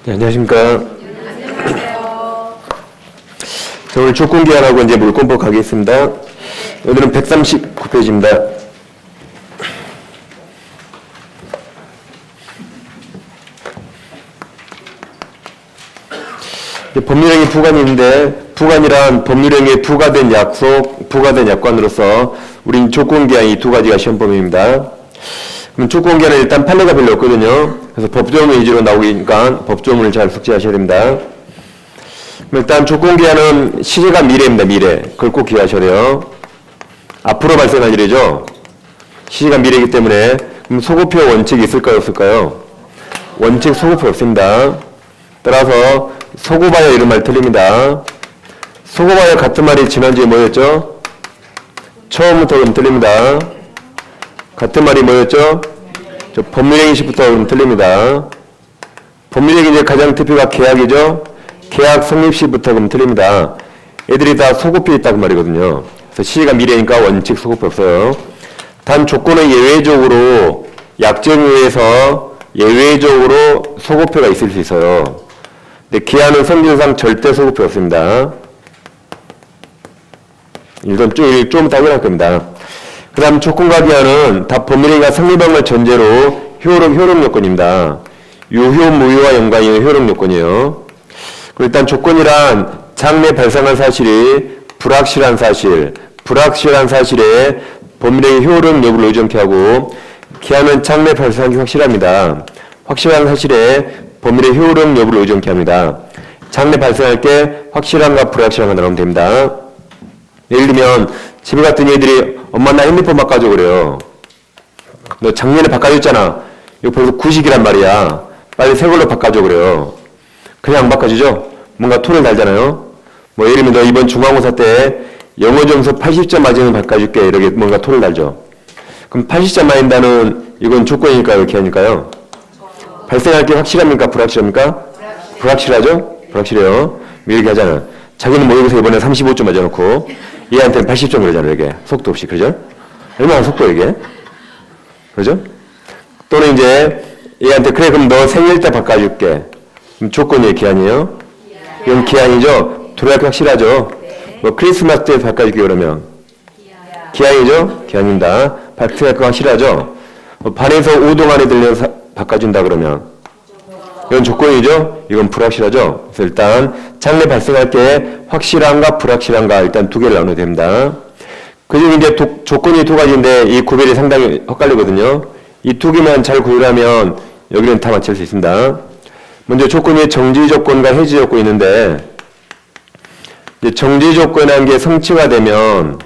네, 안녕하십니까. 자, 오늘 조건기한하고 이제 물권법 가겠습니다. 오늘은 139페이지입니다. 법률행위 부관이 있는데, 부관이란 법률행위에 부과된 약속, 부과된 약관으로서 우린 조건기한 이 두 가지가 시험 범위입니다. 그럼 조건기한은 일단 판례가 별로 없거든요. 그래서 법조문 위주로 나오니까 법조문을 잘 숙지하셔야 됩니다. 일단 조건기한은 시제가 미래입니다. 미래. 그걸 꼭 기억하셔야 돼요. 앞으로 발생할 일이죠. 시제가 미래이기 때문에 그럼 소급표 원칙이 있을까요? 없을까요? 원칙 소급표 없습니다. 따라서 소급하여 이런 말 틀립니다. 소급하여 같은 말이 지난주에 뭐였죠? 처음부터 그럼 틀립니다. 같은 말이 뭐였죠? 저 법률행위시부터 그럼 틀립니다. 법률행위 이제 가장 대표가 계약이죠? 계약 성립시부터 그럼 틀립니다. 애들이 다 소급표 있다고 말이거든요. 그래서 시제가 미래니까 원칙 소급표 없어요. 단 조건은 예외적으로 약정에 의해서 예외적으로 소급표가 있을 수 있어요. 근데 기한은 성질상 절대 소급표 없습니다. 이건 좀 이따 확인할 겁니다. 그 다음 조건과 기한은 다 법률행위가 성립한 걸 전제로 효력 요건입니다. 유효, 무효와 연관이 있는 효력 요건이에요. 일단 조건이란 장래 발생한 사실이 불확실한 사실, 불확실한 사실에 법률행위 효력 여부를 의존케 하고, 기한은 장래 발생한 게 확실합니다. 확실한 사실에 법률의 효력 여부를 의존케 합니다. 장래 발생할 게 확실한가 불확실한가 나오면 됩니다. 예를 들면 집에 갔더니 애들이 엄마 나 핸드폰 바꿔줘 그래요. 너 작년에 바꿔줬잖아. 이거 벌써 90이란 말이야. 빨리 새 걸로 바꿔줘 그래요. 그냥 안 바꿔주죠? 뭔가 톤을 달잖아요. 뭐 예를 들면 너 이번 중간고사 때 영어 점수 80점 맞으면 바꿔줄게. 이렇게 뭔가 톤을 달죠. 그럼 80점 맞는다는 이건 조건이니까요? 기한일까요? 발생할 게 확실합니까? 불확실합니까? 불확실하죠? 불확실해요. 이렇게 하잖아. 자기는 모의고사 이번에 35점 맞아놓고 얘한테는 80점 그러잖아요. 이게 속도 없이. 그죠? 얼마나 속도 이게? 그죠? 또는 이제 얘한테 그래 그럼 너 생일 때 바꿔줄게. 그럼 조건이 기한이에요? 이건 기한이죠? 들어갈 확실하죠? 뭐 크리스마스 때 바꿔줄게 그러면 기한이죠? 기한입니다. 발생할 거 확실하죠? 반에서 5동 안에 들려서 바꿔준다 그러면 이건 조건이죠? 이건 불확실하죠? 그래서 일단 장래 발생할 게 확실한가 불확실한가 일단 두 개를 나누면 됩니다. 그중에 이제 조건이 두 가지인데 이 구별이 상당히 헷갈리거든요. 이 두 개만 잘 구별하면 여기는 다 맞출 수 있습니다. 먼저 조건이 정지 조건과 해지 조건이 있는데 이제 정지 조건이라는 게 성취가 되면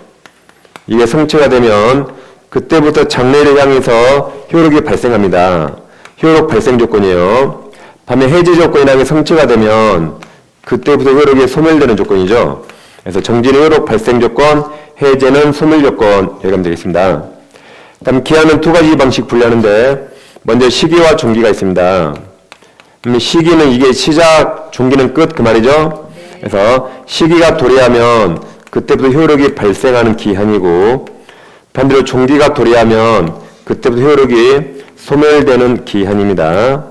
이게 성취가 되면 그때부터 장래를 향해서 효력이 발생합니다. 효력 발생 조건이에요. 반면 해지 조건이라는 게 성취가 되면 그때부터 효력이 소멸되는 조건이죠. 그래서 정지는 효력 발생 조건, 해제는 소멸 조건 이렇게 하면 되겠습니다. 다음 기한은 두 가지 방식 분류하는데 먼저 시기와 종기가 있습니다. 시기는 이게 시작, 종기는 끝 그 말이죠. 그래서 시기가 도래하면 그때부터 효력이 발생하는 기한이고 반대로 종기가 도래하면 그때부터 효력이 소멸되는 기한입니다.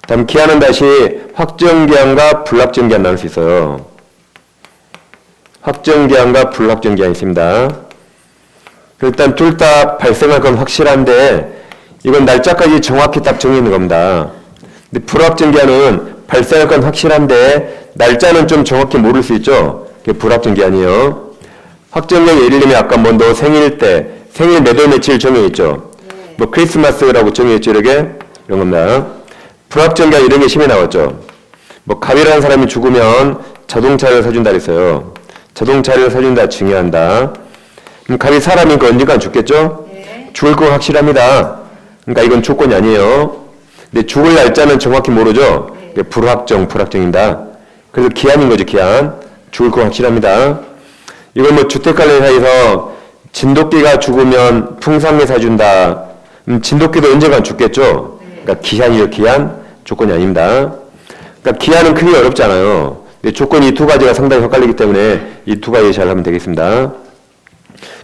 다음 기한은 다시 확정기한과 불확정기한 나눌 수 있어요. 확정기한과 불확정기한이 있습니다. 일단 둘 다 발생할 건 확실한데 이건 날짜까지 정확히 딱 정해 있는 겁니다. 근데 불확정기한은 발생할 건 확실한데 날짜는 좀 정확히 모를 수 있죠. 그게 불확정기한이에요. 확정기한 예를 들면 아까 뭐 너 생일 때 생일 몇 월 며칠 정해 있죠. 뭐 크리스마스라고 정해 있죠. 이렇게 이런 겁니다. 불확정기한 이런 게 심해 나왔죠. 뭐 갑이라는 사람이 죽으면 자동차를 사준다 그랬어요. 자동차를 사준다 중요한다. 그럼 갑이 사람이니까 언젠간 죽겠죠? 네. 죽을 거 확실합니다. 그러니까 이건 조건이 아니에요. 근데 죽을 날짜는 정확히 모르죠? 네. 불확정입니다. 그래서 기한인 거죠, 기한. 죽을 거 확실합니다. 이건 뭐 주택관리 사이에서 진돗개가 죽으면 풍산개 사준다. 진돗개도 언젠간 죽겠죠? 그러니까 기한이요, 기한. 조건이 아닙니다. 그러니까 기한은 크게 어렵잖아요. 근데 조건이 이 두 가지가 상당히 헷갈리기 때문에 이 두 가지 잘 하면 되겠습니다.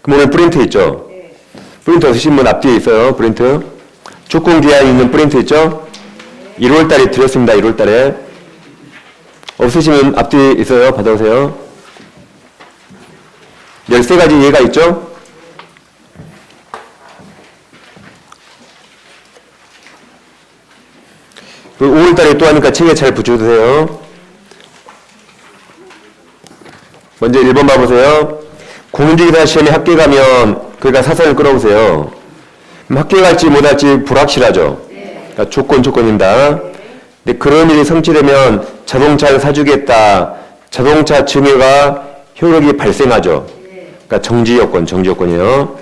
그럼 오늘 프린트 있죠? 프린트 없으신 분 앞뒤에 있어요, 프린트. 조건 기한이 있는 프린트 있죠? 1월 달에 드렸습니다. 1월 달에. 없으시면 앞뒤 있어요. 받아오세요. 13가지 예가 있죠? 그 5월 달에 또 하니까 책에 잘 붙여주세요. 먼저 1번 봐보세요. 공인중개사 시험에 합격하면 그러니까 사선을 끌어보세요. 그럼 합격할지 못할지 불확실하죠. 그러니까 조건입니다. 근데 그런 일이 성취되면 자동차를 사주겠다. 자동차 증여가 효력이 발생하죠. 그러니까 정지요건이에요.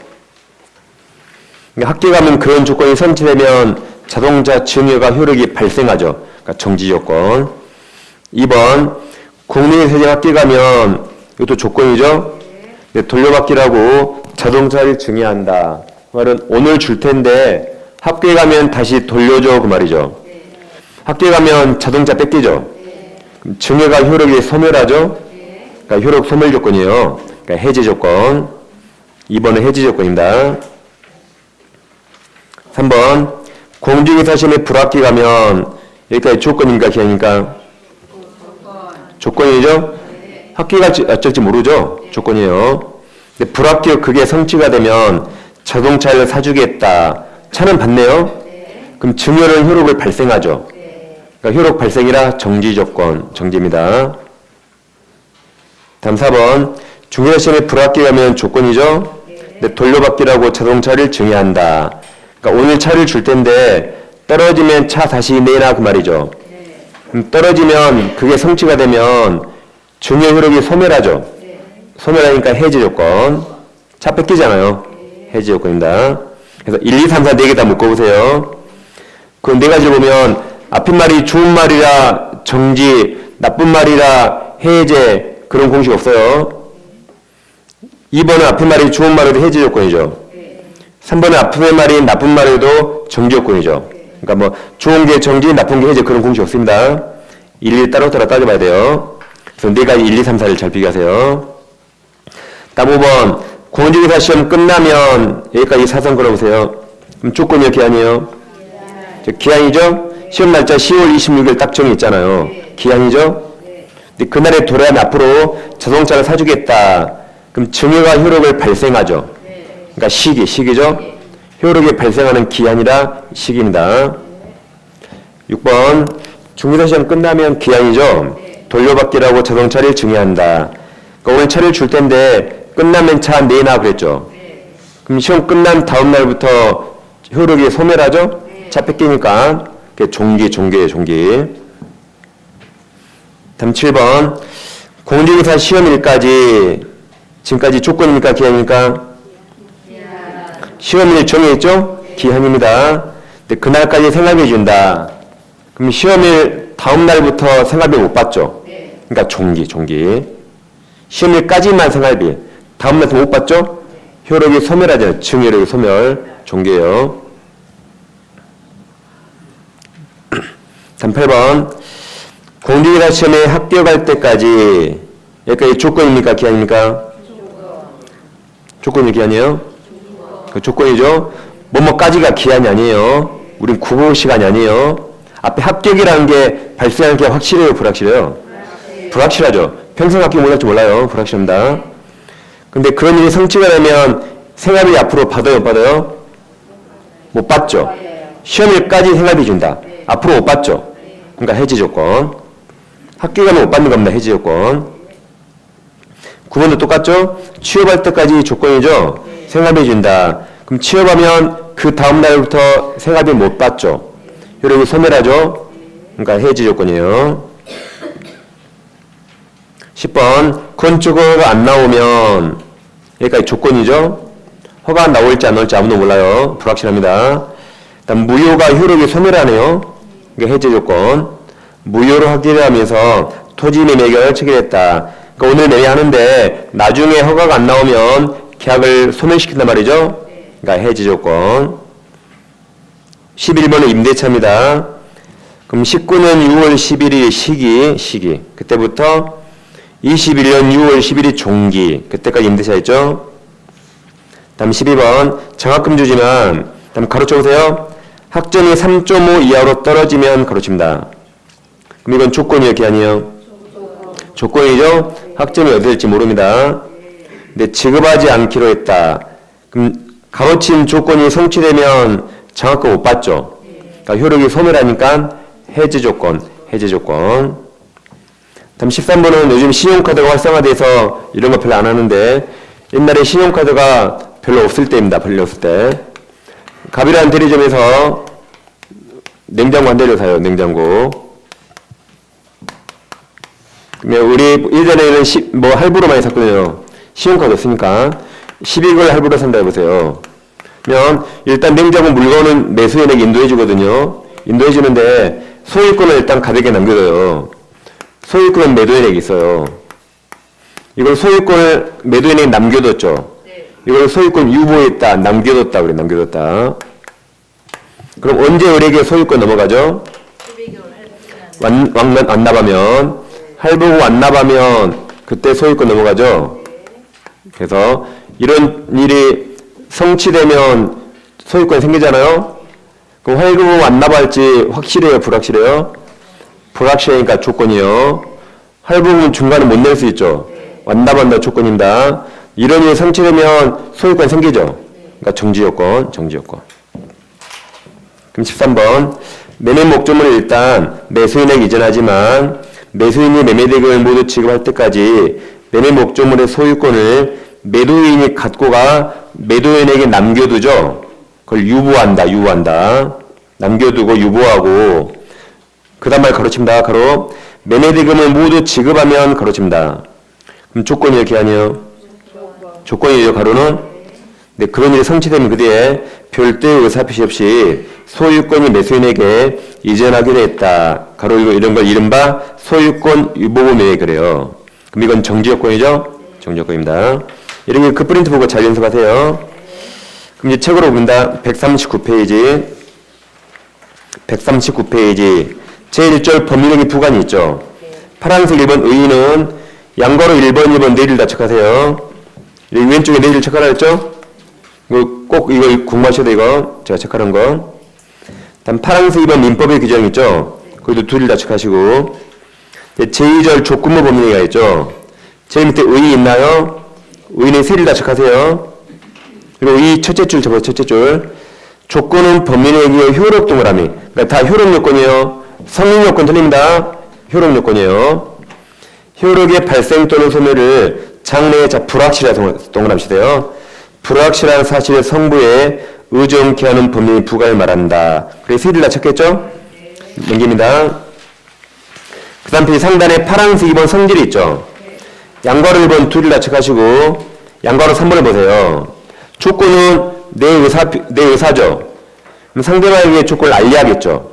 그러니까 합격하면 그런 조건이 성취되면 자동차 증여가 효력이 발생하죠. 그러니까 정지요건. 2번 공인세제 합격하면 이것도 조건이죠. 돌려받기라고 자동차를 증여한다. 그 말은 오늘 줄 텐데 합격하면 다시 돌려줘 그 말이죠. 합격하면 자동차 뺏기죠. 증여가 효력이 소멸하죠. 그러니까 효력 소멸 조건이에요. 그러니까 해지 조건. 2번은 해지 조건입니다. 3번 공중개사 시험에 불합격하면 여기까지 조건인가 기한입니까? 조건이죠. 합격할지 어쩔지 모르죠. 조건이에요. 근데 불합격 그게 성취가 되면 자동차를 사주겠다. 차는 받네요. 그럼 증여는 효력을 발생하죠. 그러니까 효력 발생이라 정지 조건, 정지입니다. 다음 4번 중개사 시험에 불합격하면 조건이죠. 근데 돌려받기라고 자동차를 증여한다. 그러니까 오늘 차를 줄 텐데 떨어지면 차 다시 내놔 그 말이죠. 그럼 떨어지면 그게 성취가 되면 증여 효력이 소멸하죠. 소멸하니까 해지 조건. 차 뺏기잖아요. 해지 조건입니다. 그래서 1, 2, 3, 4 4개 다 묶어보세요. 그 네 가지를 보면 앞인 말이 좋은 말이라 정지, 나쁜 말이라 해제 그런 공식 없어요. 2번은 앞인 말이 좋은 말에도 해지 조건이죠. 3번은 앞인 말이 나쁜 말에도 정지 조건이죠. 그러니까 뭐 좋은 게 정지, 나쁜 게 해제 그런 공식 없습니다. 일일이 따로따로 따져봐야 돼요. 그래서 네 가지 1, 2, 3, 4를 잘 비교하세요. 다음 5번 공인중개사 시험 끝나면 여기까지 사선 걸어보세요. 그럼 조건이요, 기한이요? 기한이죠? 시험 날짜 10월 26일 딱 정해 있잖아요. 기한이죠? 근데 그날에 돌아가면 앞으로 자동차를 사주겠다. 그럼 증여가 효력을 발생하죠. 그러니까 시기죠? 효력이 발생하는 기한이라 시기입니다. 6번 중개사 시험 끝나면 기한이죠? 돌려받기라고 자동차를 증여한다. 그러니까 오늘 차를 줄 텐데 끝나면 차 내놔 그랬죠. 그럼 시험 끝난 다음 날부터 효력이 소멸하죠? 차 뺏기니까 그게 종기예요, 종기. 다음 7번 공인중개사 시험일까지 지금까지 조건입니까, 기한입니까? 시험일 정해있죠? 기한입니다. 근데 그날까지 생활비 준다. 그럼 시험일 다음 날부터 생활비 못 받죠? 그러니까 종기. 시험일까지만 생활비. 다음 날부터 못 받죠? 효력이 소멸하잖아요. 증여력이 소멸. 종기예요. 8번 공인중개사 시험에 합격할 때까지 여기까지 조건입니까, 기한입니까? 조건이 기한이에요? 그 조건이죠. 뭐뭐까지가 기한이 아니에요. 우린 국어 시간이 아니에요. 앞에 합격이라는 게 발생하는 게 확실해요, 불확실해요? 불확실하죠. 평생 합격 못할지 몰라요. 불확실합니다. 근데 그런 일이 성취가 되면 생활비 앞으로 받아요, 못 받아요? 못 받죠. 시험일까지 생활비 준다. 앞으로 못 받죠. 그러니까 해지 조건. 합격하면 못 받는 겁니다. 해지 조건. 9번도 똑같죠? 취업할 때까지 조건이죠? 생활비 준다. 그럼 취업하면 그 다음 날부터 생활비 못 받죠. 효력이 소멸하죠? 그러니까 해지 조건이에요. 10번 건축 허가가 안 나오면 여기까지 조건이죠? 허가 나올지 안 나올지 아무도 몰라요. 불확실합니다. 일단 무효가 효력이 소멸하네요. 이게 해지 조건. 무효로 확인하면서 토지 매매계약을 체결했다. 그러니까 오늘 매매하는데 나중에 허가가 안 나오면 계약을 소멸시킨단 말이죠. 그러니까 해지 조건. 11번은 임대차입니다. 그럼 19년 6월 11일 시기. 그때부터 21년 6월 10일이 종기. 그때까지 임대차였죠. 다음 12번 장학금 주지만 다음 가로쳐 보세요. 학점이 3.5 이하로 떨어지면 가로칩니다. 그럼 이건 조건이에요, 기한이에요? 조건이죠? 학점이 어디 될지 모릅니다. 근데 지급하지 않기로 했다. 그럼 가로친 조건이 성취되면 장학금 못 받죠? 그러니까 효력이 소멸하니까 해제 조건. 다음 13번은 요즘 신용카드가 활성화돼서 이런 거 별로 안 하는데 옛날에 신용카드가 별로 없을 때입니다. 별로 없을 때. 갑이라는 대리점에서 냉장고 한 대를 사요. 냉장고. 그러면 우리 예전에는 할부로 많이 샀거든요. 신용카드 없으니까 12개월 할부로 산다 해보세요. 그러면 일단 냉장고 물건은 매수인에게 인도해주거든요. 인도해주는데 소유권을 일단 가볍게 남겨둬요. 소유권은 매도인에게 있어요. 이걸 소유권을 매도인에게 남겨뒀죠. 이걸 소유권 유보했다, 남겨뒀다 그래, 남겨뒀다. 그럼 언제 을에게 소유권 넘어가죠? 완납하면, 할부고 완납하면 그때 소유권 넘어가죠. 그래서 이런 일이 성취되면 소유권이 생기잖아요. 그럼 할부 완납할지 확실해요, 불확실해요? 불확실하니까 조건이요. 할부는 중간에 못 낼 수 있죠. 완납한다 조건입니다. 이런 일이 성취되면 소유권 생기죠. 그러니까 정지요건. 그럼 13번. 매매 목적물을 일단 매수인에게 이전하지만 매수인이 매매대금을 모두 지급할 때까지 매매 목적물의 소유권을 매도인이 갖고 가 매도인에게 남겨두죠. 그걸 유보한다. 남겨두고 유보하고 그 다음 말 가로칩니다. 가로. 매매대금을 모두 지급하면 가로칩니다. 그럼 조건이요, 기한이요? 조건이에요, 가로는? 네, 그런 일이 성취되면 그 뒤에 별도의 의사표시 없이 소유권이 매수인에게 이전하기로 했다. 가로 이런 걸 이른바 소유권 유보금 매매 그래요. 그럼 이건 정지요건이죠? 정지요건입니다. 이런 게 그 프린트 보고 잘 연습하세요. 그럼 이제 책으로 봅니다. 139페이지. 제1절 법률행위 부관이 있죠. 파란색 1번 의의는 양가로 1번, 2번 내일 다 체크하세요. 여기 왼쪽에 내일 체크하라 했죠? 꼭 이거 공부하셔야 돼, 이거. 제가 체크하는 거. 다음 파란색 2번 민법의 규정 있죠? 거기도 둘 다 체크하시고. 제2절 조건부 법률행위가 있죠? 제일 밑에 의의 있나요? 의의는 세일 다 체크하세요. 그리고 이 첫째 줄 접어서 첫째 줄. 조건은 법률행위의 효력 동그라미. 그러니까 다 효력 요건이에요. 성립 요건 틀립니다. 효력 요건이에요. 효력의 발생 또는 소멸을 장래에 불확실한 동그라미 치세요. 불확실한 사실의 성부에 의존케 하는 법률 부과를 말한다. 그래서 세일을 다 쳤겠죠? 넘깁니다. 그 다음 페이지 상단에 파란색 2번 성질이 있죠? 양괄호 1번 둘을 다 체크하시고 양괄호 3번을 보세요. 조건은 내 의사죠. 그럼 상대방에게 조건을 알려야겠죠.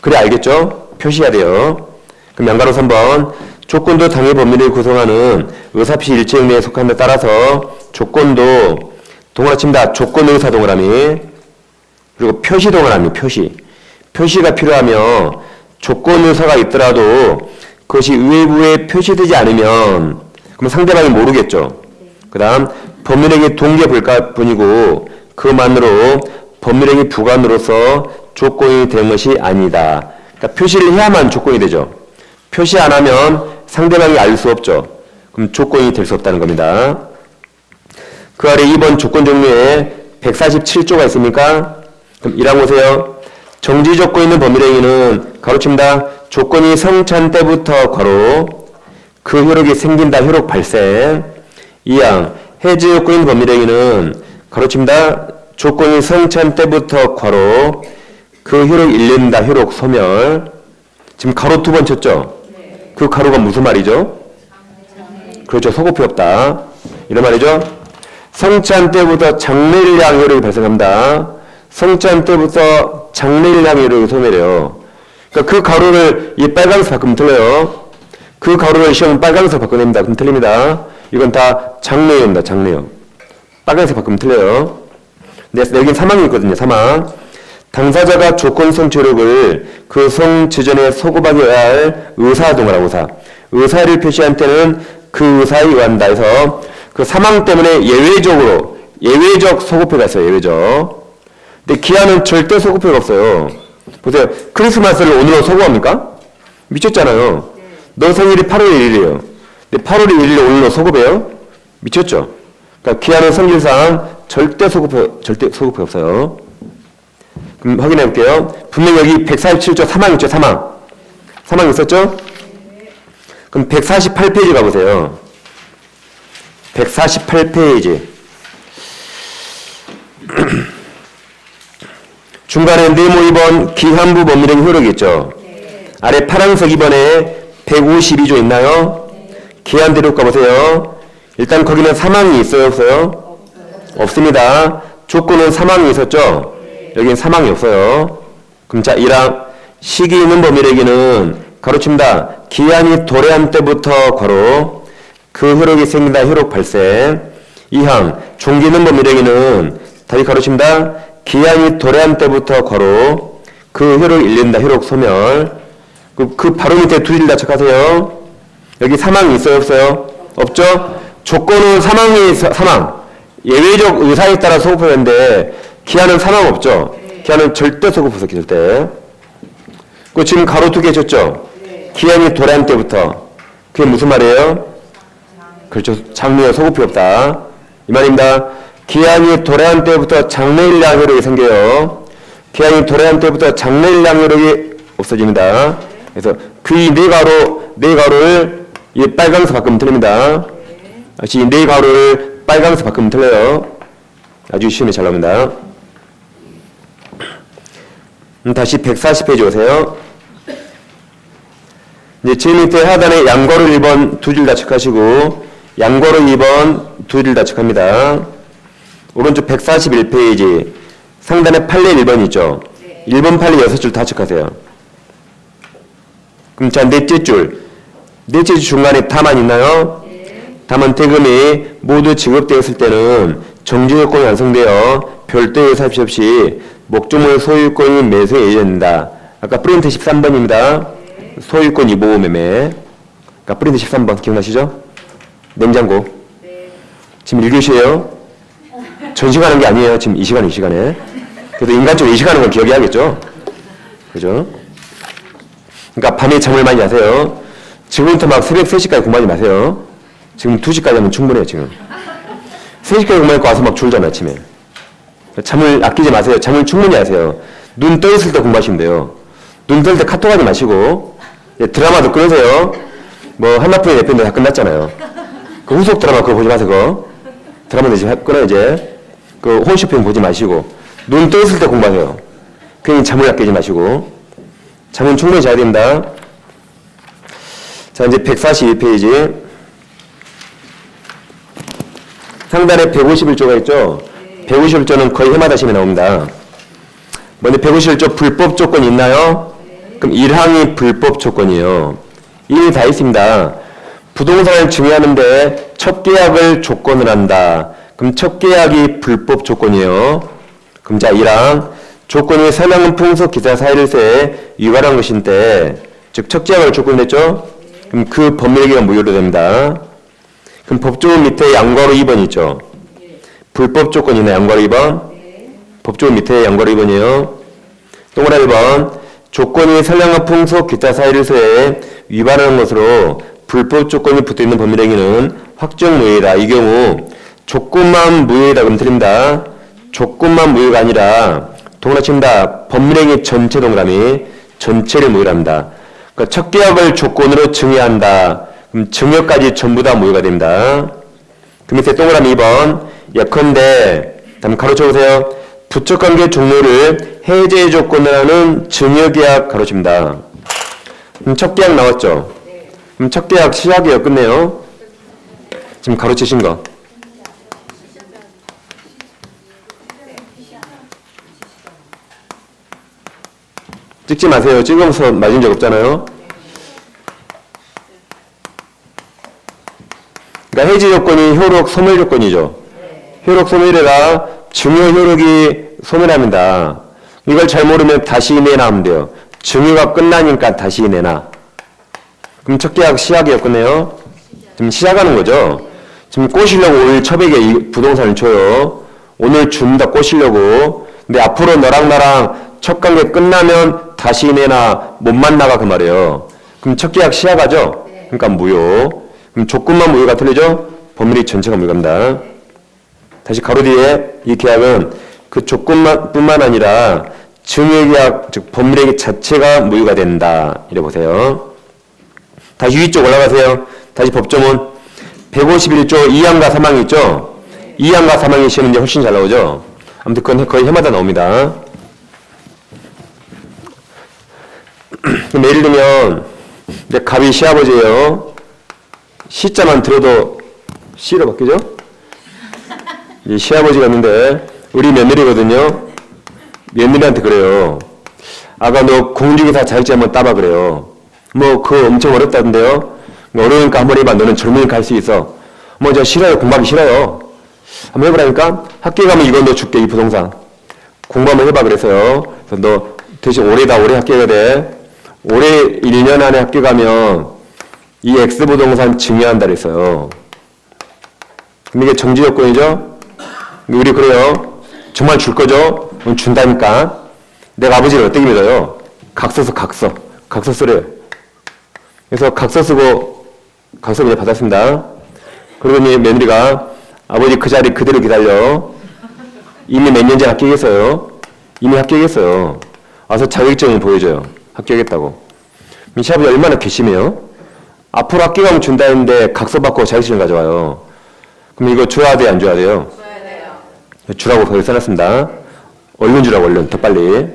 그래 알겠죠? 표시해야 돼요. 그럼 양괄호 3번 조건도 당해 법률을 구성하는 의사표시 일체형 내에 속한데 따라서 조건도 동그라미 칩니다. 조건 의사 동그라미 그리고 표시 동그라미 표시가 필요하면 조건 의사가 있더라도 그것이 외부에 표시되지 않으면 그럼 상대방이 모르겠죠. 그 다음 법률행위 동기에 불가 뿐이고 그만으로 법률행위 부관으로서 조건이 된 것이 아니다. 그러니까 표시를 해야만 조건이 되죠. 표시 안 하면 상대방이 알 수 없죠. 그럼 조건이 될 수 없다는 겁니다. 그 아래 2번 조건 종류에 147조가 있습니까? 그럼 1항 보세요. 정지 조건 있는 법률행위는 가로칩니다. 조건이 성찬 때부터 괄호 그 효력이 생긴다. 효력 발생. 2항 해제 조건 있는 법률행위는 가로칩니다. 조건이 성찬 때부터 괄호 그 효력 일련다. 효력 소멸. 지금 가로 2번 쳤죠? 그 가로가 무슨 말이죠? 그렇죠. 소급이 없다. 이런 말이죠. 성찬 때부터 장래를 향 효력이 발생합니다. 성찬 때부터 장래를 향 효력이 소멸해요. 그러니까 그 가로를 이 빨간색 바꾸면 틀려요. 그 가로를 시험은 빨간색 바꿔냅니다. 그럼 틀립니다. 이건 다 장래입니다. 장래요. 빨간색 바꾸면 틀려요. 네, 여긴 사망이 있거든요. 사망. 당사자가 조건 성취력을 그 성지전에 소급하게 할 의사동그라고 의사를 표시한 때는 그 의사에 의한다 해서 그 사망 때문에 예외적 소급회가 있어요. 예외적. 근데 기한은 절대 소급 효가 없어요. 보세요. 크리스마스를 오늘로 소급합니까? 미쳤잖아요. 너 생일이 8월 1일이에요. 근데 8월 1일을 오늘로 소급해요? 미쳤죠? 그러니까 기한은 성질상 절대 소급효 없어요. 그럼 확인해 볼게요. 분명히 여기 147조 사망 있죠, 사망. 사망 있었죠? 그럼 148페이지 가보세요. 148페이지. 중간에 네모 2번 기한부 법률행 효력이 있죠? 아래 파란색 2번에 152조 있나요? 기한 대로 가보세요. 일단 거기는 사망이 있어요, 없어요? 없습니다. 조건은 사망이 있었죠? 여기는 사망이 없어요. 그럼 자, 1항 시기 있는 법률행위는 가로칩니다. 기한이 도래한 때부터 괄호 그 효력이 생긴다 효력 발생. 2항 종기 있는 법률행위는 다시 가로칩니다. 기한이 도래한 때부터 괄호 그 효력이 일린다 효력 소멸. 그 바로 밑에 두 줄 다 체크하세요. 여기 사망이 있어요, 없어요? 없죠? 조건은 사망. 예외적 의사에 따라 소급하는데 기한은 사망 없죠? 기한은 절대 소급 없어, 절대. 그 지금 가로 두 개 줬죠? 기한이 도래한 때부터. 그게 무슨 말이에요? 그렇죠. 장래에 소급이 없다. 이 말입니다. 기한이 도래한 때부터 장래일량 효력이 생겨요. 기한이 도래한 때부터 장래일량 효력이 없어집니다. 그래서 그 네 가로를 이 빨강색 바꾸면 틀립니다. 다시 네 가로를 빨강색 바꾸면 틀려요. 아주 시험에 잘 나옵니다. 다시 140페이지 오세요. 이제 제일 밑에 하단에 양괄호 1번 두 줄 다 체크하시고 양괄호 2번 두 줄 다 체크합니다. 오른쪽 141페이지 상단에 판례 1번 있죠? 1번 판례 6줄 다 체크하세요. 그럼 자, 넷째 줄 중간에 다만 있나요? 다만 대금이 모두 지급되었을 때는 정지요건이 완성되어 별도의 사입시 없이 목적물 소유권이 매수에 이전된다. 아까 프린트 13번입니다. 소유권 이보호 매매. 아까 프린트 13번 기억나시죠? 냉장고. 지금 1교시에요. 전시가는 게 아니에요. 지금 이 시간에. 그래도 인간적으로 이 시간은 건 기억해야겠죠? 그죠? 그러니까 밤에 잠을 많이 자세요. 지금부터 막 새벽 3시까지 공부하지 마세요. 지금 2시까지 하면 충분해요, 지금. 3시까지 공부하니까 와서 막 졸잖아요, 아침에. 잠을 아끼지 마세요. 잠을 충분히 하세요. 눈 떠 있을 때 공부하시면 돼요. 눈 뜰 때 카톡 하지 마시고, 드라마도 끊으세요. 뭐, 한나풍의 대표인데 다 끝났잖아요. 그 후속 드라마 그거 보지 마세요, 그거. 드라마 이제 끊어, 이제. 그 홈쇼핑 보지 마시고, 눈 떠 있을 때 공부하세요. 괜히 잠을 아끼지 마시고. 잠은 충분히 자야 됩니다. 자, 이제 142페이지. 상단에 151조가 있죠? 151조는 거의 해마다 시험에 나옵니다. 먼저 151조 불법 조건이 있나요? 그럼 1항이 불법 조건이에요. 이미 다 있습니다. 부동산을 증여하는데 첫 계약을 조건을 한다. 그럼 첫 계약이 불법 조건이에요. 그럼 자, 1항. 조건이 설명은 풍속 기사 사일세 위반한 것인데, 즉, 첫 계약을 조건했죠? 그럼 그 법률기가 무효로 됩니다. 그럼 법조문 밑에 양괄호 2번 있죠? 불법 조건이나 양괄호 2번? 법조문 밑에 양괄호 2번이에요. 동그라미 1번. 조건이 선량한 풍속 기타 사일서에 위반하는 것으로 불법 조건이 붙어있는 법률행위는 확정무효이다. 이 경우 조건만 무효이다. 그럼 틀립니다. 조건만 무효가 아니라 동그라미 칩니다. 법률행위 전체 동그라미 전체를 무효로 합니다. 그러니까 첫 계약을 조건으로 증여한다. 그럼 증여까지 전부 다 무효가 됩니다. 그 밑에 동그라미 2번. 예컨대 다음 가로쳐보세요. 부적관계 종료를 해제 조건으로 하는 증여계약 가로칩니다. 그럼 첫 계약 나왔죠? 그럼 첫 계약 시작이에요? 끝내요? 지금 가로치신 거. 찍지 마세요. 찍으면서 맞은 적 없잖아요. 그러니까 해지 조건이 효력 소멸 조건이죠. 효력 소멸이라 증여 효력이 소멸합니다. 이걸 잘 모르면 다시 내나 하면 돼요. 증여가 끝나니까 다시 내나. 그럼 첫 계약 시작이에요? 끝내요? 지금 시작하는 거죠. 지금 꼬시려고 오늘 처백에 이 부동산을 줘요. 오늘 준다 꼬시려고. 근데 앞으로 너랑 나랑 첫 관계 끝나면 다시 내나 못 만나가 그 말이에요. 그럼 첫 계약 시야가죠? 그러니까 무효. 그럼 조건만 무효가 틀리죠? 법률이 전체가 무효입니다. 다시 가로 뒤에 이 계약은 그 조건만 뿐만 아니라 증여계약, 즉 법률의 자체가 무효가 된다. 이래 보세요. 다시 위쪽 올라가세요. 다시 법조문 151조 2항과 3항이 있죠? 2항과 3항이 시험은 이제 훨씬 잘 나오죠? 아무튼 그건 거의 해마다 나옵니다. 예를 들면 이제 갑이 시아버지예요. 시자만 들어도 C로 바뀌죠? 이 시아버지가 있는데 우리 며느리거든요. 며느리한테 그래요. 아가 너 공중기사 자격증 한번 따봐 그래요. 뭐 그거 엄청 어렵다던데요. 어려우니까 한번 해봐. 너는 젊으니까 할 수 있어. 뭐 저 싫어요. 공부하기 싫어요. 한번 해보라니까. 학교 가면 이거 너 줄게 이 부동산. 공부 한번 해봐 그래서요. 그래서 너 대신 올해 학교가 돼. 올해 1년 안에 학교 가면 이 X부동산 증여한다 그랬어요. 근데 이게 정지 조건이죠? 우리 그래요. 정말 줄 거죠? 준다니까. 내가 아버지를 어떻게 믿어요? 각서 써, 각서. 각서 쓰래요. 그래서 각서 쓰고, 각서 그냥 받았습니다. 그러더니 며느리가 아버지 그 자리 그대로 기다려. 이미 몇 년째 합격했어요. 이미 합격했어요. 와서 자격증을 보여줘요. 합격했다고. 시아버지 얼마나 괘씸해요? 앞으로 합격하면 준다 했는데 각서 받고 자격증을 가져와요. 그럼 이거 줘야 돼요? 안 줘야 돼요? 줘야 돼요. 주라고 거기 써놨습니다. 얼른 주라고 얼른 더 빨리.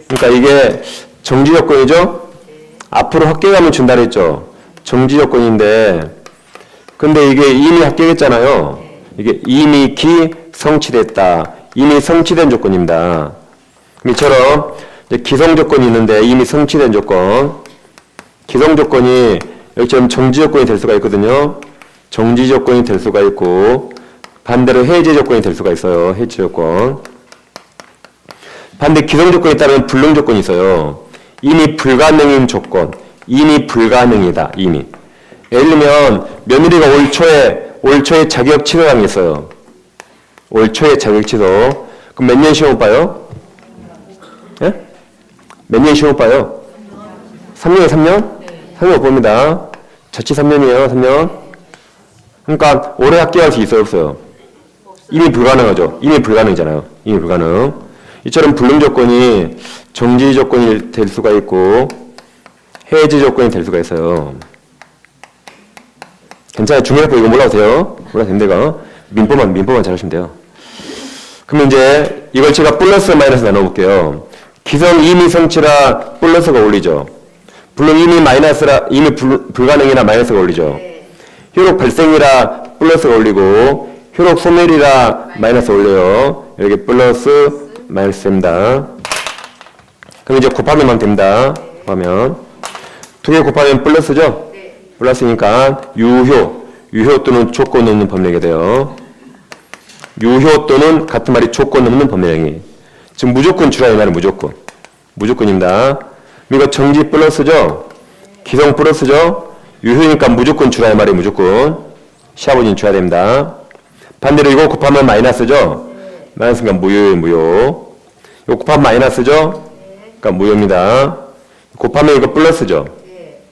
그러니까 이게 정지 조건이죠? 앞으로 합격하면 준다 그랬죠? 정지 조건인데 근데 이게 이미 합격했잖아요. 이게 이미 성취됐다. 이미 성취된 조건입니다. 이처럼 이제 기성 조건이 있는데 이미 성취된 조건. 기성 조건이 여기처럼 정지 조건이 될 수가 있거든요. 정지 조건이 될 수가 있고 반대로 해제 조건이 될 수가 있어요. 해제 조건. 반대 기성 조건이 따르면 불능 조건이 있어요. 이미 불가능인 조건. 이미 불가능이다. 이미. 예를 들면 며느리가 올 초에 자격 취소한 게 있어요. 올 초에 자격 취소. 그럼 몇 년 시험 못 봐요? 예? 몇 년 시험 못 봐요? 3년이에요, 3년? 3년 못 봅니다. 자취 3년이에요, 3년. 그러니까 올해 합격할 수 있어요, 없어요? 이미 불가능하죠. 이미 불가능이잖아요. 이미 불가능. 이처럼 불능 조건이 정지 조건이 될 수가 있고 해지 조건이 될 수가 있어요. 괜찮아요. 중요하고 이거 몰라도 된다 이거. 민법만 잘 하시면 돼요. 그러면 이제 이걸 제가 플러스 마이너스 나눠볼게요. 기성 이미 성취라 플러스가 올리죠. 불능 이미 마이너스라 이미 불가능이라 마이너스가 올리죠. 효력 발생이라 플러스가 올리고 효력 소멸이라 마이너스 올려요. 이렇게 플러스 마이너스입니다. 그럼 이제 곱하면 됩니다. 곱하면 두 개 곱하면 플러스죠? 플러스니까 유효 또는 조건 없는 법령이 돼요. 유효 또는 같은 말이 조건 없는 법령이. 지금 무조건 주라 이 말은 무조건입니다. 이거 정지 플러스죠? 기성 플러스죠? 유효니까 무조건 주라 이 말이 무조건. 시아버지는 줘야 됩니다. 반대로 이거 곱하면 마이너스죠? 마이너스니까 무효. 이거 곱하면 마이너스죠? 그러니까 무효입니다. 곱하면 이거 플러스죠?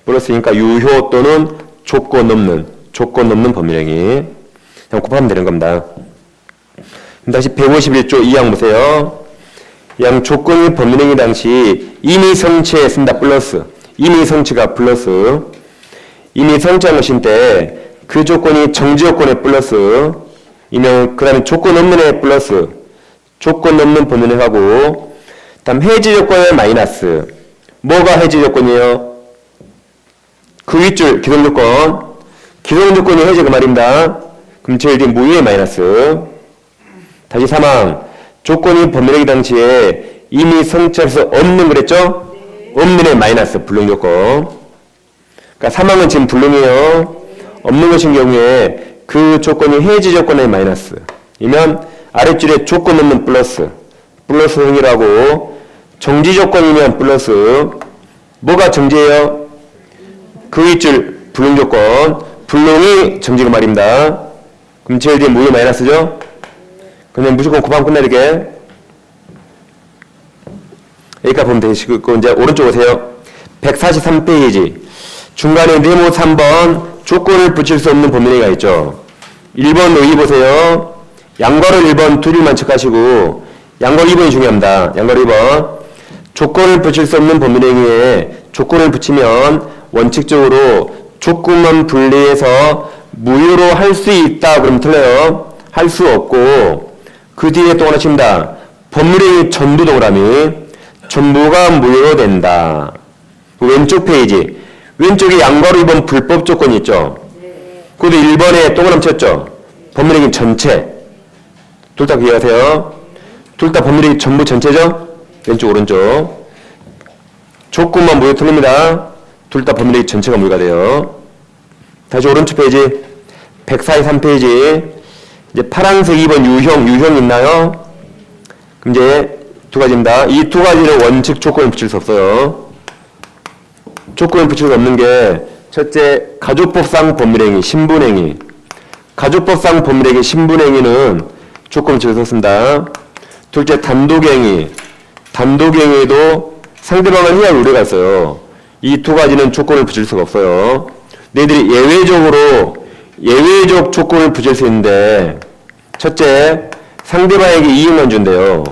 플러스니까 유효 또는 조건 없는 법령이. 그냥 곱하면 되는 겁니다. 다시 151조 2항 보세요. 양 조건의 법령이 당시 이미 성취했습니다. 플러스. 이미 성취가 플러스. 이미 성취한 것인데 그 조건이 정지 조건의 플러스. 이면 그 다음에 조건 없는 애 플러스. 조건 없는 법령을 하고 다음 해지 조건의 마이너스. 뭐가 해지 조건이에요? 그 윗줄 기성 조건. 기성 조건이 해지 그 말입니다. 그럼 제일 뒤에 무효의 마이너스. 다시 3항. 조건이 법률행위 당시에 이미 성취할 수 없는 그랬죠? 없는 애 마이너스 불능 조건. 그러니까 3항은 지금 불능이에요. 없는 것인 경우에 그 조건이 해지 조건의 마이너스. 이면 아랫줄에 조건 없는 플러스. 플러스 행위라고. 정지 조건이면 플러스. 뭐가 정지예요? 그 윗줄 불능 조건. 불능이 정지가 말입니다. 그럼 제일 뒤에 무효 마이너스죠? 그냥 무조건 곱하면 끝나 이렇게. 여기까지 보면 되시고, 이제 오른쪽 오세요. 143페이지. 중간에 네모 3번 조건을 붙일 수 없는 범위가 있죠. 1번 의의 보세요. 양괄호 1번 둘만 체크하시고, 양괄호 2번이 중요합니다. 양괄호 2번. 조건을 붙일 수 없는 범위에 조건을 붙이면 원칙적으로 조건만 분리해서 무효로 할 수 있다. 그럼 틀려요. 할 수 없고, 그 뒤에 또 하나 칩니다. 범위의 전부 동그라미. 전부가 무효로 된다. 왼쪽 페이지. 왼쪽에 양괄호 2번 불법 조건이 있죠. 그것도 1번에 동그라미 쳤죠. 범위의 전체. 둘 다 기억하세요. 둘 다 범위의 전부 전체죠. 왼쪽 오른쪽. 조건만 무효 틀립니다. 둘 다 범위의 전체가 무효가 돼요. 다시 오른쪽 페이지. 143페이지. 이제 파란색 2번 유형 있나요? 그럼 이제 두 가지입니다. 이 두 가지를 원칙 조건을 붙일 수 없어요. 조건을 붙일 수 없는 게 첫째, 가족법상 법률행위, 신분행위. 가족법상 법률행위, 신분행위는 조건을 붙일 수 없습니다. 둘째, 단독행위. 단독행위도 상대방을 해야 할 우려가 있어요. 이 두 가지는 조건을 붙일 수가 없어요. 너희들이 예외적 조건을 붙일 수 있는데, 첫째, 상대방에게 이익만 준대요.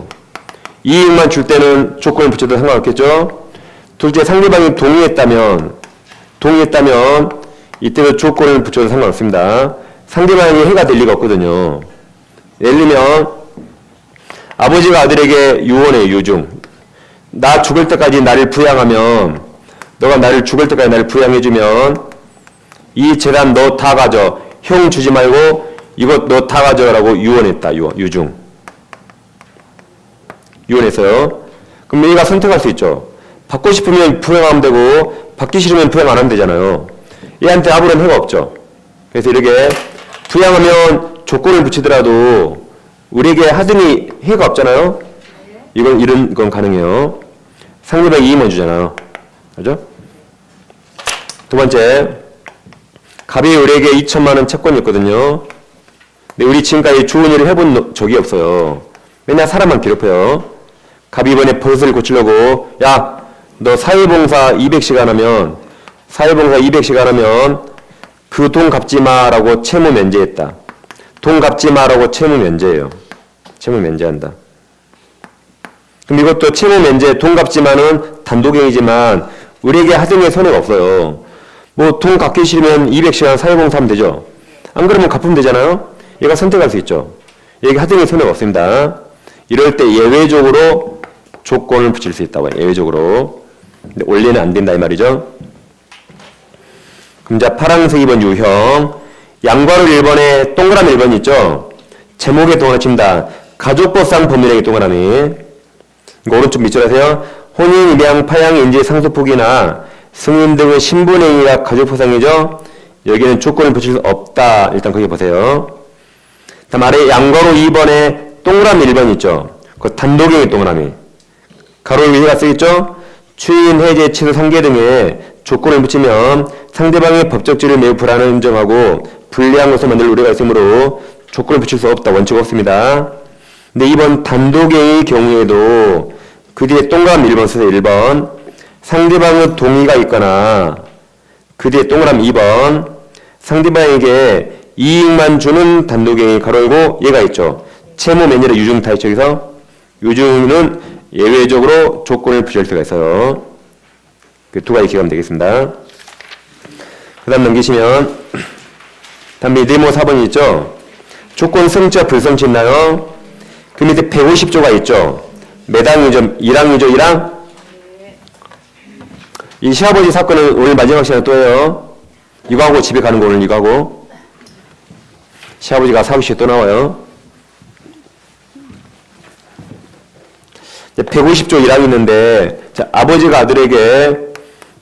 이익만 줄 때는 조건을 붙여도 상관없겠죠? 둘째, 상대방이 동의했다면 이때는 조건을 붙여도 상관없습니다. 상대방에게 해가 될 리가 없거든요. 예를 들면 아버지가 아들에게 유언해요. 유중. 나 죽을 때까지 나를 부양하면, 너가 나를 죽을 때까지 나를 부양해주면 이 재산 너 다 가져. 형 주지 말고 이것 너 다 가져라고 유언했다. 유중. 유언했어요. 그럼 얘가 선택할 수 있죠. 받고 싶으면 부양하면 되고 받기 싫으면 부양 안 하면 되잖아요. 얘한테 아무런 해가 없죠. 그래서 이렇게 부양하면 조건을 붙이더라도 우리에게 하등이 해가 없잖아요. 이런 건 가능해요. 상대방이 이익만 주잖아요. 그죠? 두 번째, 갑이 우리에게 2천만 원 채권이 있거든요. 근데 우리 지금까지 좋은 일을 해본 적이 없어요. 맨날 사람만 괴롭혀요. 갑이 이번에 버릇을 고치려고, 야, 너 사회봉사 200시간 하면 그 돈 갚지 마라고 채무 면제했다. 돈 갚지 마라고 채무 면제예요. 채무 면제한다. 그럼 이것도 채무 면제, 돈 갚지 마는 단독행위지만 우리에게 하등의 손해가 없어요. 뭐 돈 갚기 싫으면 200시간 사회봉사하면 되죠. 안 그러면 갚으면 되잖아요. 얘가 선택할 수 있죠. 얘가 하등의 손해가 없습니다. 이럴 때 예외적으로 조건을 붙일 수 있다고 해요. 예외적으로. 근데 원래는 안 된다 이 말이죠. 그럼 자, 파란색 2번 유형. 양괄호 1번에 동그라미 1번 있죠. 제목에 동그라미 칩니다. 가족법상 법률행위 동그라미. 이거 오른쪽 밑줄 하세요. 혼인, 입양, 파양, 인지, 상속포기나 승인 등의 신분행위가 가족법상이죠. 여기는 조건을 붙일 수 없다. 일단 거기 보세요. 다음 아래 양괄호 2번에 동그라미 1번 있죠. 그 단독행위 동그라미. 가로 위에가 쓰겠죠. 추인, 해제, 취소, 상계 등의 조건을 붙이면 상대방의 법적 지위를 매우 불안정하고 불리한 것을 만들 우려가 있으므로 조건을 붙일 수 없다. 원칙 없습니다. 근데 이번 단독행위 경우에도 그 뒤에 동그라미 1번 쓰세요. 1번. 상대방의 동의가 있거나 그 뒤에 동그라미 2번. 상대방에게 이익만 주는 단독행위 가로이고 얘가 있죠. 채무 매니라 유중 다 있죠. 여기서 유중은 예외적으로 조건을 붙일 수가 있어요. 그 두 가지 기억하면 되겠습니다. 그 다음 넘기시면 다음 네모 4번이 있죠. 조건 성취와 불성취 있나요? 그 밑에 150조가 있죠. 몇 항이죠? 1항이죠? 1항? 이 시아버지 사건은 오늘 마지막 시간에 또 해요. 이거 하고 집에 가는 거 오늘 이거 하고. 시아버지가 사무실에 또 나와요. 150조 1항이 있는데, 자, 아버지가 아들에게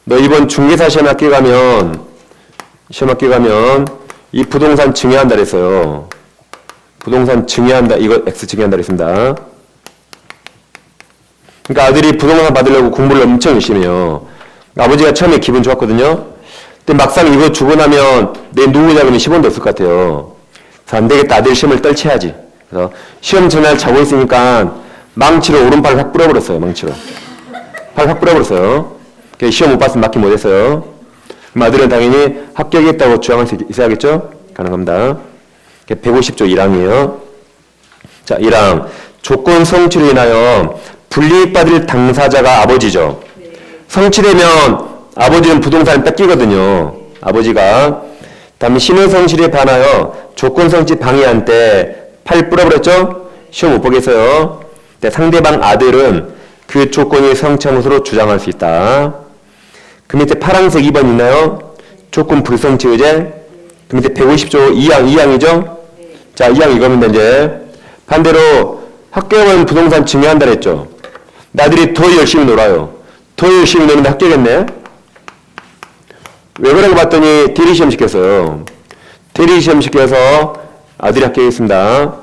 너 이번 중개사 시험 학교 가면 이 부동산 증여한다 그랬어요. 부동산 증여한다. 이거 X 증여한다 그랬습니다. 그러니까 아들이 부동산 받으려고 공부를 엄청 열심히 해요. 아버지가 처음에 기분 좋았거든요. 근데 막상 이거 주고 나면 내 누구 자금이 10원도 없을 것 같아요. 그래서 안 되겠다. 아들 시험을 떨쳐야지. 그래서 시험 전날 자고 있으니까 망치로 오른팔을 확 뿌려버렸어요. 망치로. 확 뿌려버렸어요. 시험 못 봤으면 맞기 못했어요. 그럼 아들은 당연히 합격했다고 주장할 수 있어야겠죠? 가는 겁니다. 150조 1항이에요. 자, 1항. 조건 성취로 인하여 불이익받을 당사자가 아버지죠. 성취되면 아버지는 부동산을 뺏기거든요. 아버지가. 다음에 신의 성실에 반하여 조건 성취 방해한 때 팔 뿌려버렸죠? 시험 못 보겠어요. 상대방 아들은 그 조건이 성취한 것으로 주장할 수 있다. 그 밑에 파란색 2번 있나요? 조건 불성취 의제. 그 밑에 150조 2항이죠? 자, 2항 이겁니다, 이제. 반대로 합격은 부동산 증여한다 그랬죠. 나들이 더 열심히 놀아요. 더 열심히 노는데 합격했네? 왜 그런가 봤더니 대리시험 시켰어요. 대리시험 시켜서 아들이 합격했습니다.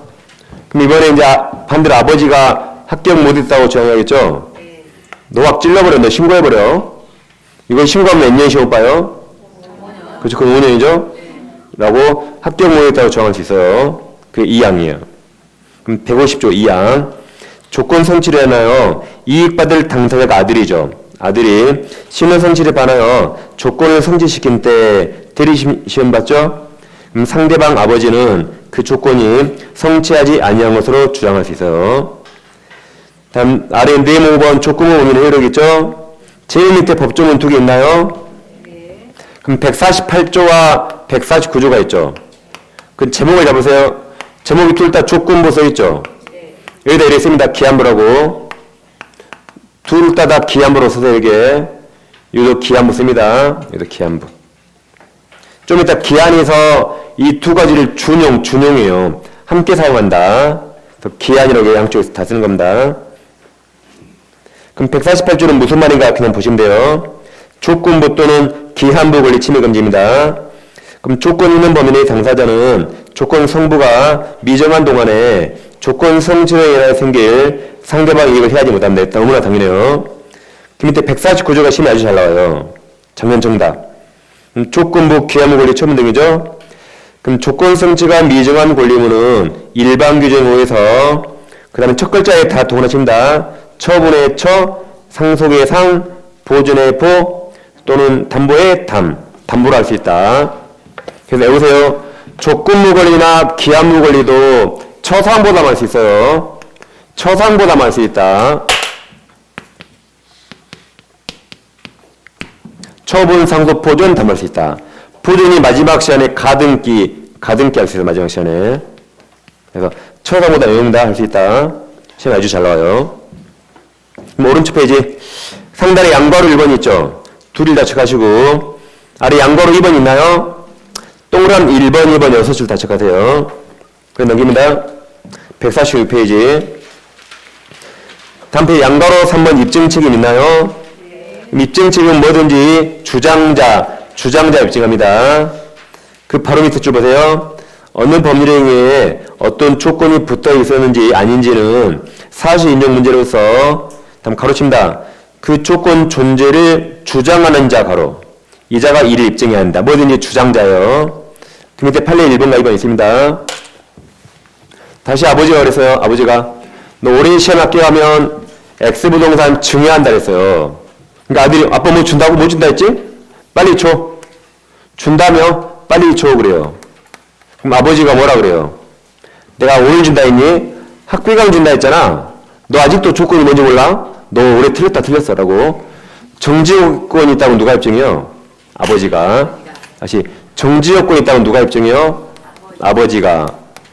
그럼 이번에 이제 반대로 아버지가 합격 못했다고 주장해야겠죠? 너 확 찔러버려. 너 신고해버려. 이거 신고하면 몇 년 시험 봐요? 5년. 그렇죠. 그럼 5년이죠? 라고 합격 못했다고 주장할 수 있어요. 그게 2항이에요. 그럼 150조 2항. 조건 성취를 하나요? 이익받을 당사자가 아들이죠. 아들이 신원 성취를 반하여 조건을 성취시킨 때 대리시험 봤죠? 그럼 상대방 아버지는 그 조건이 성취하지 아니한 것으로 주장할 수 있어요. 다음 아래 네모 5번 조건을 의미하는 효력이죠? 제일 밑에 법조문 2개 있나요? 네. 그럼 148조와 149조가 있죠. 그 제목을 잡으세요. 제목이 둘 다 조건부 써 있죠. 네. 여기다 이렇게 씁니다. 기한부라고. 둘 다 기한부로 써서 이게 여기도 기한부 씁니다. 여기도 기한부. 좀 이따 기한에서 이 두 가지를 준용이에요. 함께 사용한다. 그래서 기한이라고 양쪽에서 다 쓰는 겁니다. 그럼 148조는 무슨 말인가 그냥 보시면 돼요. 조건부 또는 기한부 권리 침해 금지입니다. 그럼 조건 있는 범위의 당사자는 조건 성부가 미정한 동안에 조건 성취로 인하여 생길 상대방 이익을 해하지 못합니다. 너무나 당연해요. 그 밑에 149조가 심이 아주 잘 나와요. 작년 정답. 조건부 기한부 권리 처분 등이죠. 그럼 조건 성취가 미정한 권리물은 일반 규정에 의해서 그 다음에 첫 글자에 다 동원하십니다. 처분의 처, 상속의 상, 보존의 보 또는 담보의 담보로 할 수 있다. 그래서 외우세요. 조건부 권리나 기한부 권리도 처상보다 많을 수 있어요. 처상보다 많을 수 있다. 처분, 상속, 보존 담보할 수 있다. 보존이 마지막 시간에 가등기 할 수 있어요. 마지막 시간에. 그래서 처상보다 외운다 할 수 있다. 시험 아주 잘 나와요. 그럼 오른쪽 페이지 상단에 양괄호 1번 있죠. 둘이 다 체크하시고 아래 양괄호 2번 있나요? 동그란 1번, 2번 6줄 다 체크하세요. 그럼 넘깁니다. 146페이지 다음 페이지 양괄호 3번 입증 책임 있나요? 입증 책임은 뭐든지 주장자 입증합니다. 그 바로 밑에 줄 보세요. 어느 법률 행위에 어떤 조건이 붙어 있었는지 아닌지는 사실 인정 문제로서 다음 가로칩니다. 그 조건 존재를 주장하는 자 가로. 이 자가 이를 입증해야 한다. 뭐든지 주장자요. 그 밑에 판례 1번과 2번 있습니다. 다시 아버지가 그랬어요. 아버지가 너 올해 시험 합격하면 X부동산 증여한다 그랬어요. 그러니까 아들이 아빠 뭐 준다고? 뭐 준다 했지? 빨리 줘. 준다며? 빨리 줘 그래요. 그럼 아버지가 뭐라 그래요? 내가 오늘 준다 했니? 학비강 준다 했잖아. 너 아직도 조건이 뭔지 몰라? 너 올해 틀렸어 라고. 정지요건이 있다고 누가 입증해요? 아버지가. 다시 정지요건이 있다고 누가 입증해요? 아버지가.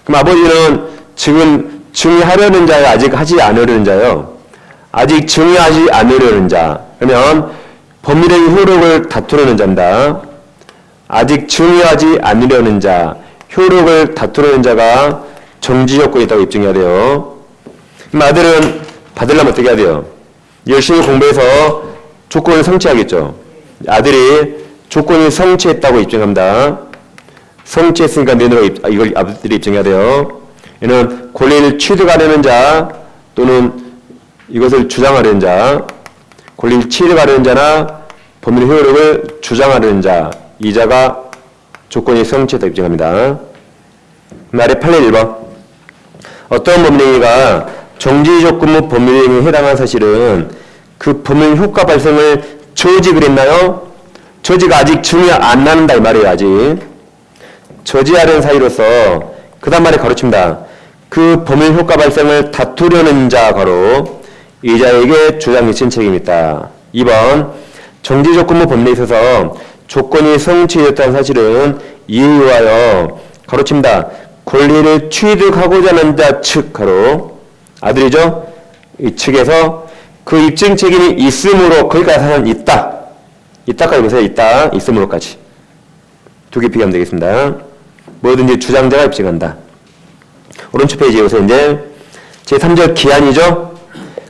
그럼 아버지는 지금 증여하려는 자예요? 아직 하지 않으려는 자예요? 아직 증여하지 않으려는 자. 그러면 법률의 효력을 다투려는 자입니다. 아직 증여하지 않으려는 자, 효력을 다투려는 자가 정지요건이 있다고 입증해야 돼요. 그럼 아들은 받으려면 어떻게 해야 돼요? 열심히 공부해서 조건을 성취하겠죠. 아들이 조건을 성취했다고 입증합니다. 성취했으니까 내놓으로 이걸 아들이 입증해야 돼요. 얘는 권리를 취득하려는 자 또는 이것을 주장하려는 자, 권리를 취득하려는 자나 법률의 효력을 주장하려는 자, 이 자가 조건이 성취했다고 입증합니다. 아래 판례 1번. 어떤 법률행위가 정지조건부 법률행위에 해당한 사실은 그 법률 효과 발생을 저지 그랬나요? 저지가 아직 증이 안 나는다 이 말이에요. 아직 저지하려는 사이로서 그 다음 말에 가로칩니다. 그 법률 효과 발생을 다투려는 자 가로 이자에게 주장 미친 책임이 있다. 2번 정지조건부 법리에 있어서 조건이 성취되었다는 사실은 이에 의하여 가로칩니다. 권리를 취득하고자 하는 자 측 가로 아들이죠. 이 측에서 그 입증 책임이 있으므로 거기까지 사실은 있다. 있다까지 보세요. 있다. 있으므로까지. 두 개 비교하면 되겠습니다. 뭐든지 주장자가 입증한다. 오른쪽 페이지에 오세요. 이제 제3절 기한이죠.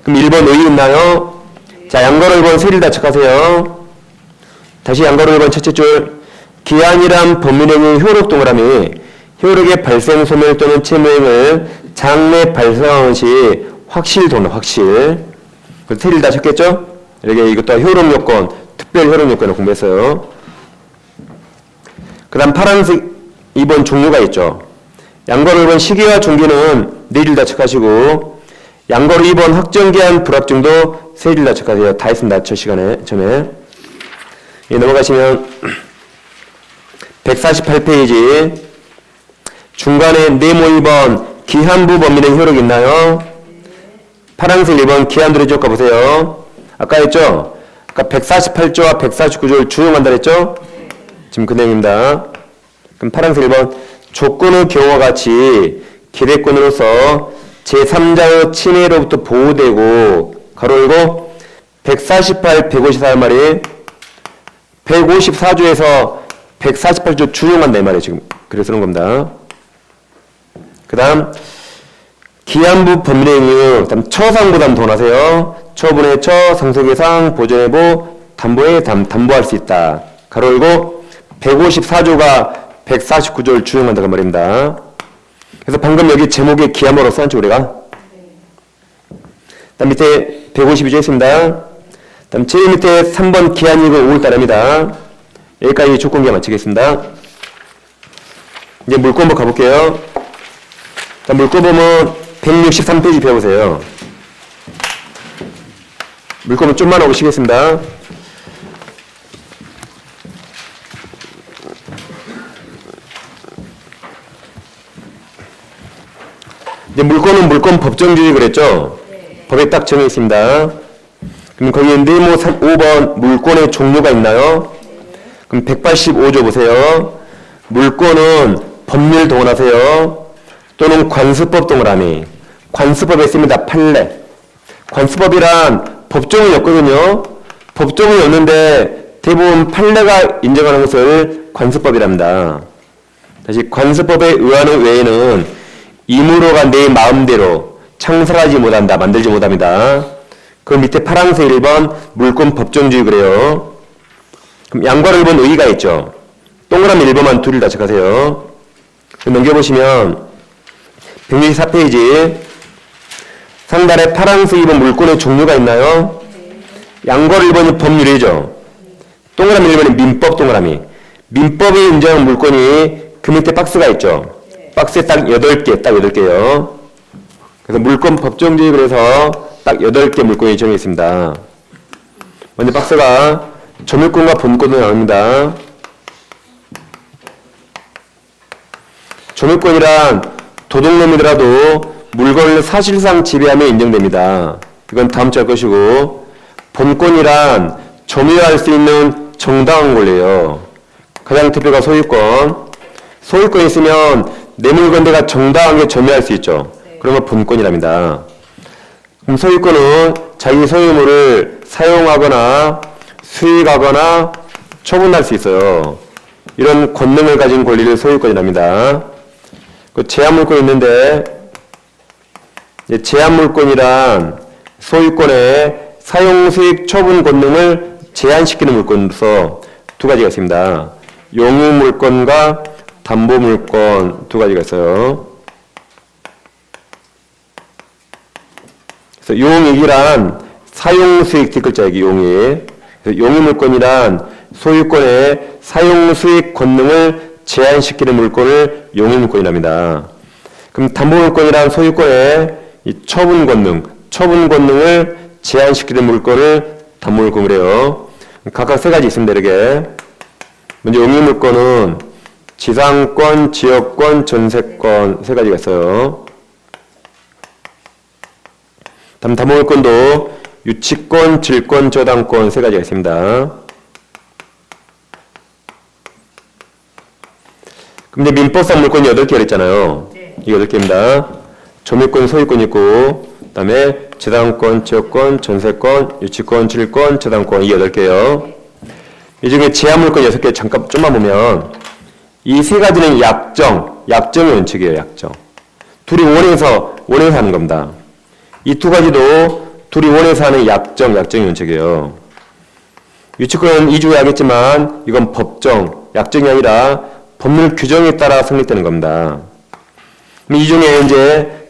그럼 1번 의 있나요? 자, 양거로 1번 세리를 다 체크하세요. 다시 양거로 1번 첫째 줄 기한이란 법률행위 효력 동그라미 효력의 발생 소멸 또는 채무행을 장래 발생하는 시 확실 도는 확실. 그래서 세리를 다 쳤겠죠? 이렇게 이것도 효력 요건, 특별 효력 요건을 공부했어요. 그 다음 파란색 2번 종류가 있죠. 양거로 1번 시기와 종기는 내일 다 체크하시고 양거로 2번 확정기한 불확정도 세일 다 체크하세요. 다 했습니다. 저 시간에 전에. 넘어가시면 148페이지 중간에 네모 2번 기한부 법률행 효력 있나요? 파란색 1번 기한들의 효과 보세요. 아까 했죠? 아까 148조와 149조를 준용한다 했죠? 지금 그 내용입니다. 그럼 파란색 1번 조건의 경우와 같이 기대권으로서 제3자의 침해로부터 보호되고 가로 열고 148, 154 말이 154조에서 148조 준용한다 이 말이에요. 지금 그래서 그런 겁니다. 그 다음 기한부 법률행위 그 다음 처상보담 더 나세요. 처분의 처, 상속의 상, 보전의 보, 담보의 담보할 수 있다. 가로 열고 154조가 149조를 준용한다고 말입니다. 그래서 방금 여기 제목에 기한부로 써놨죠 우리가. 다음 밑에 152조 있습니다. 다음 제일 밑에 3번 기한이익을 5월 달입니다. 여기까지 조건기한 마치겠습니다. 이제 물권법 가볼게요. 다음 물권법은 163페이지 배워보세요. 물권법 좀만 오시겠습니다. 이제 물권은 물권 법정주의 그랬죠? 네. 법에 딱 정해 있습니다. 그럼 거기에 네모 5번 물권의 종류가 있나요? 네. 그럼 185조 보세요. 물권은 법률 동원하세요. 또는 관습법 동그라미. 관습법에 있습니다. 판례. 관습법이란 법정이 없거든요. 법정이 없는데 대부분 판례가 인정하는 것을 관습법이랍니다. 다시 관습법에 의하는 외에는 임으로가 내 마음대로 창설하지 못한다. 만들지 못합니다. 그 밑에 파란색 1번 물권 법정주의 그래요. 그럼 양괄호 1번 의의가 있죠. 동그라미 1번만 둘을 다 체크하세요. 넘겨보시면 164페이지 상단에 파란색 2번 물권의 종류가 있나요? 양괄호 1번이 법률이죠. 동그라미 1번이 민법 동그라미. 민법이 인정한 물권이 그 밑에 박스가 있죠. 박스에 딱 8개, 딱 8개요. 그래서 물권 법정주의 그래서 딱 8개 물권이 정해 있습니다. 먼저 박스가 점유권과 본권으로 나옵니다. 점유권이란 도둑놈이더라도 물건을 사실상 지배하며 인정됩니다. 이건 다음 주 할 것이고 본권이란 점유할 수 있는 정당한 권리예요. 가장 대표가 소유권. 소유권이 있으면 내 물건 내가 정당하게 점유할 수 있죠. 그러면 본권이랍니다. 그럼 소유권은 자기 소유물을 사용하거나 수익하거나 처분할 수 있어요. 이런 권능을 가진 권리를 소유권이랍니다. 그 제한물권이 있는데 제한물권이란 소유권의 사용수익 처분 권능을 제한시키는 물권으로서 두 가지가 있습니다. 용의물권과 담보물권 두 가지가 있어요. 그래서 용익이란 사용수익 뒷글자 여기 용익. 용의물권이란 소유권의 사용수익 권능을 제한시키는 물권을 용의물권이랍니다. 그럼 담보물권이란 소유권의 이 처분 권능을 제한시키는 물건을 담보물건을 해요. 각각 세 가지 있습니다. 이렇게. 먼저 영유물건은 지상권, 지역권, 전세권 세 가지가 있어요. 다음 담보물건도 유치권, 질권, 저당권 세 가지가 있습니다. 그럼 이제 민법상 물건이 8개가 있잖아요. 이 8개입니다. 점유권, 소유권 있고, 그 다음에 재당권, 지역권, 전세권, 유치권, 질권, 저당권 이 8개예요. 이 중에 제한물권 6개 잠깐 좀만 보면 이 세 가지는 약정의 원칙이에요. 약정. 둘이 원해서 하는 겁니다. 이 두 가지도 둘이 원해서 하는 약정의 원칙이에요. 유치권은 이주에 하겠지만 이건 법정, 약정이 아니라 법률 규정에 따라 성립되는 겁니다. 이 중에 이제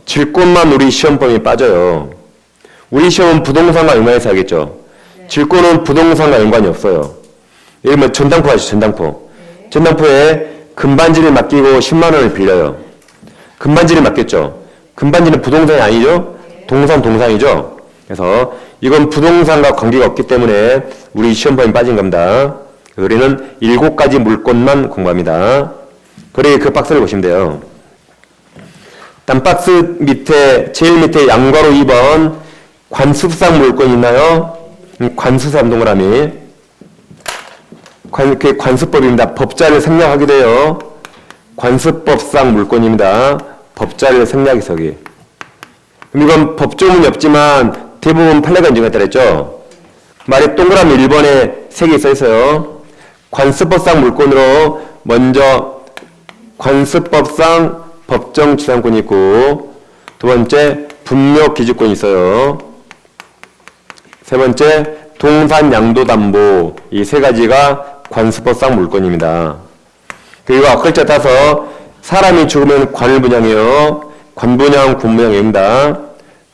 질권만 우리 시험 범위에 빠져요. 우리 시험은 부동산과 연관해서 하겠죠. 질권은 부동산과 연관이 없어요. 예를 들면 전당포 하시죠. 전당포. 전당포에 금반지를 맡기고 10만 원을 빌려요. 금반지를 맡겼죠. 금반지는 부동산이 아니죠. 동산이죠. 그래서 이건 부동산과 관계가 없기 때문에 우리 시험 범위에 빠진 겁니다. 우리는 7가지 물건만 공부합니다. 그래 그 박스를 보시면 돼요. 다음 박스 밑에 제일 밑에 양괄호 2번 관습상 물건 있나요? 관습상 동그라미. 그게 관습법입니다. 법자를 생략하게 돼요. 관습법상 물건입니다. 법자를 생략해서 여기. 그럼 이건 법조문이 없지만 대부분 판례가 인정했다 그랬죠? 말에 동그라미 1번에 3개 써 있어요. 관습법상 물건으로 먼저 관습법상 법정지상권이 있고, 두 번째 분묘기지권이 있어요. 세 번째 동산양도담보. 이 세 가지가 관습법상 물건입니다. 그리고 앞 글자 따서 사람이 죽으면 관을 분양해요. 관분양, 군분양입니다.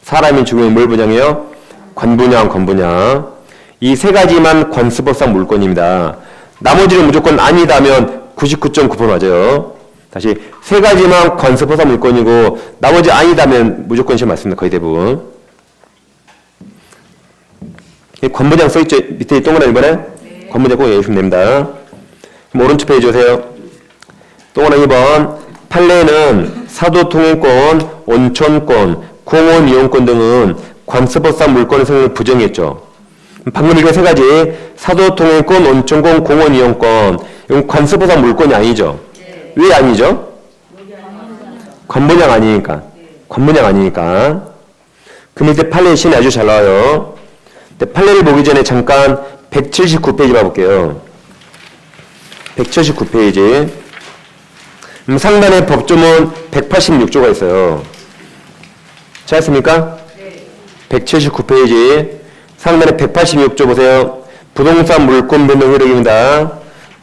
사람이 죽으면 뭘 분양해요? 관분양, 관분양. 이 세 가지만 관습법상 물건입니다. 나머지는 무조건 아니다면 99.9% 맞아요. 다시 세 가지만 관습법상 물건이고 나머지 아니다면 무조건 시험 맞습니다. 거의 대부분. 관분양 써있죠? 밑에 동그라미 이번에? 네. 관분양 꼭 외우시면 됩니다. 그럼 오른쪽 페이지 오세요. 동그라미 2번. 판례는 사도통행권, 온천권, 공원이용권 등은 관습법상 물건의 성능을 부정했죠. 방금 읽은 세 가지 사도통행권, 온천권, 공원이용권 이건 관습법상 물건이 아니죠. 네. 왜 아니죠? 관분양 아니니까. 관분양 아니니까. 그 밑에 판례 신이 아주 잘 나와요. 판례를 보기 전에 잠깐 179페이지 봐볼게요. 179페이지. 상단에 법조문 186조가 있어요. 찾았습니까? 네. 179페이지. 상단에 186조 보세요. 부동산 물권 변동 효력입니다.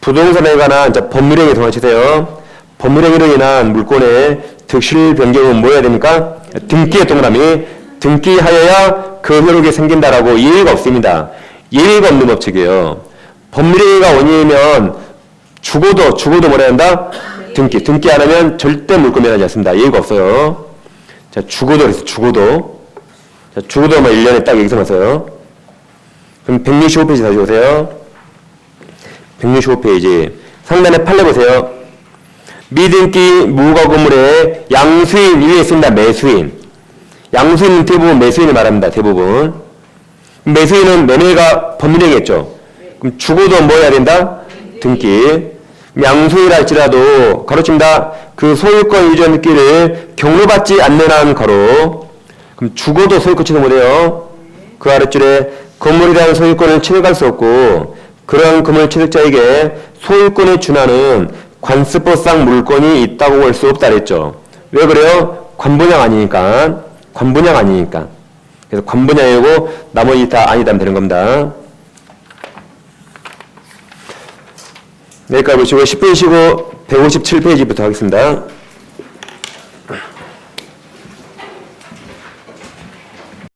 부동산에 관한 법률행위 동화치세요. 법률행위로 인한 물권의 득실 변경은 뭐 해야 됩니까? 등기의 동그라미. 등기하여야 그 효력이 생긴다라고 예의가 없습니다. 예의가 없는 법칙이에요. 법률행위가 원인이면 죽어도 뭐라 한다? 등기 안 하면 절대 물권 면하지 않습니다. 예의가 없어요. 자, 죽어도 그래서 죽어도. 자, 죽어도 뭐 1년에 딱 여기서 나서요. 그럼 165페이지 다시 오세요. 165페이지. 상단에 판례 보세요. 미등기 무가 건물에 양수인 위에 있습니다. 매수인. 양수인은 대부분 매수인을 말합니다. 대부분. 매수인은 매매가 법률행위겠죠. 그럼 죽어도 뭐 해야 된다? 등기. 양수인이라 할지라도 가로칩니다. 그 소유권 이전 등기를 경로받지 않는 한 가로. 그럼 죽어도 소유권 취득 못해요. 그 아랫줄에 건물이라는 소유권을 취득할 수 없고 그런 건물 취득자에게 소유권에 준하는 관습법상 물권이 있다고 볼 수 없다 그랬죠. 왜 그래요? 관분양 아니니까. 관분양 아니니까. 그래서 관분양이고 나머지 다 아니다면 되는 겁니다. 여기까지 보시고 10분 쉬고 157페이지부터 하겠습니다.